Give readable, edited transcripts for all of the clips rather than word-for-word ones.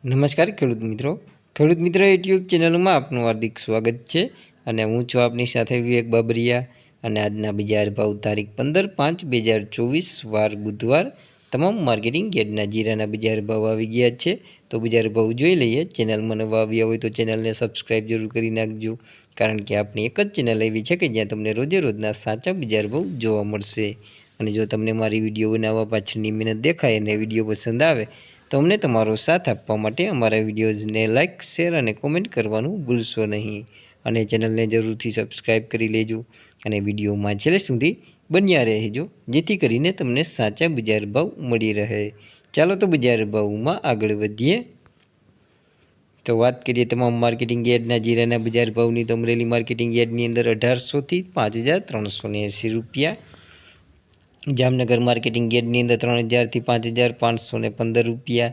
નમસ્કાર ખેડૂત મિત્રો યુટ્યુબ ચેનલમાં આપનું હાર્દિક સ્વાગત છે અને હું છું આપની સાથે વિવેક બાબરિયા અને આજના બજાર ભાવ તારીખ 15/5/2024 વાર બુધવાર તમામ માર્કેટિંગ યાર્ડના જીરાના બજાર ભાવ આવી ગયા છે। તો બજાર ભાવ જોઈ લઈએ। ચેનલમાં નવા આવ્યા હોય તો ચેનલને સબસ્ક્રાઈબ જરૂર કરી નાખજો, કારણ કે આપણી એક જ ચેનલ એવી છે કે જ્યાં તમને રોજે રોજના સાચા બજાર ભાવ જોવા મળશે। અને જો તમને મારી વિડીયો બનાવવા પાછળની મહેનત દેખાય અને વિડીયો પસંદ આવે તો અમને તમારો સાથ આપવા માટે અમારા વિડીયોઝને લાઇક, શેર અને કોમેન્ટ કરવાનું ભૂલશો નહીં અને ચેનલને જરૂરથી સબસ્ક્રાઈબ કરી લેજો અને વિડીયોમાં છેલ્લે સુધી બન્યા રહેજો, જેથી કરીને તમને સાચા બજાર ભાવ મળી રહે। ચાલો તો બજાર ભાવમાં આગળ વધીએ। તો વાત કરીએ તમામ માર્કેટિંગ યાર્ડના જીરાના બજાર ભાવની, તો અમરેલી માર્કેટિંગ યાર્ડની અંદર 1800 થી 5380 રૂપિયા, જામનગર માર્કેટિંગ યાર્ડની અંદર 3000 થી 5515 રૂપિયા,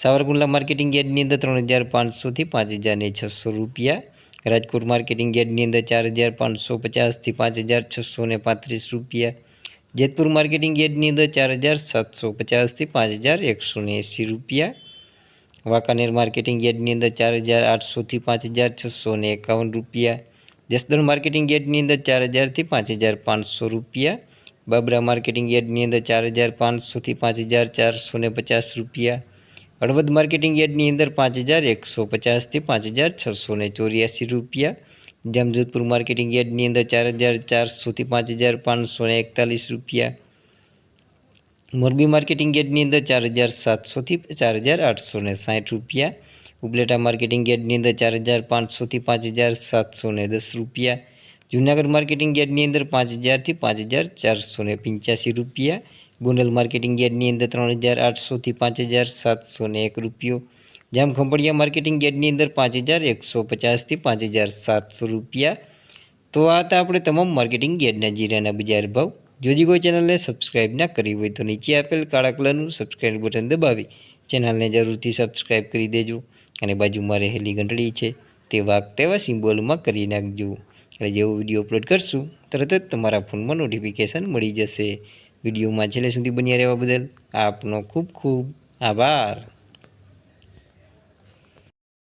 સાવરકુંડલા માર્કેટિંગ યાર્ડની અંદર 3500 થી 5600 રૂપિયા, રાજકોટ માર્કેટિંગ યાર્ડની અંદર 4550 થી 5635 રૂપિયા, જેતપુર માર્કેટિંગ યાર્ડની અંદર 4750 થી 5180 રૂપિયા, વાંકાનેર માર્કેટિંગ યાર્ડની અંદર 4800 થી 5651 રૂપિયા, જસદણ માર્કેટિંગ યાર્ડની અંદર 4000 થી 5500 રૂપિયા, બાબરા માર્કેટિંગ યાર્ડની અંદર 4500 થી 5450 રૂપિયા, હળવદ માર્કેટિંગ યાર્ડની અંદર 5150 થી 5684 રૂપિયા, જામજોધપુર માર્કેટિંગ યાર્ડની અંદર 4400 થી 5541 રૂપિયા, મોરબી માર્કેટિંગ યાર્ડની અંદર 4700 થી 4860 રૂપિયા, ઉપલેટા માર્કેટિંગ યાર્ડની અંદર 4500 થી 5710 રૂપિયા, જૂનાગઢ માર્કેટિંગ યાર્ડની અંદર 5000 થી 5485 રૂપિયા, ગોંડલ માર્કેટિંગ યાર્ડની અંદર 3800 થી 5701 રૂપિયો, જામખંભાળિયા માર્કેટિંગ યાર્ડની અંદર 5150 થી 5700 રૂપિયા। તો આ હતા આપણે તમામ માર્કેટિંગ યાર્ડના જીરાના બજાર ભાવ। જો કોઈ ચેનલને સબસ્ક્રાઈબ ના કરી હોય તો નીચે આપેલ કાળા કલરનું સબસ્ક્રાઈબ બટન દબાવી ચેનલને જરૂરથી સબસ્ક્રાઈબ કરી દેજો અને બાજુમાં રહેલી ઘંટડી છે તે તેવા સિમ્બોલમાં કરી નાખજો, એટલે જેવો વિડીયો અપલોડ કરશું તરત જ તમારા ફોનમાં નોટિફિકેશન મળી જશે। વિડીયોમાં છેલ્લે સુધી બન્યા રહેવા બદલ આપનો ખૂબ ખૂબ આભાર।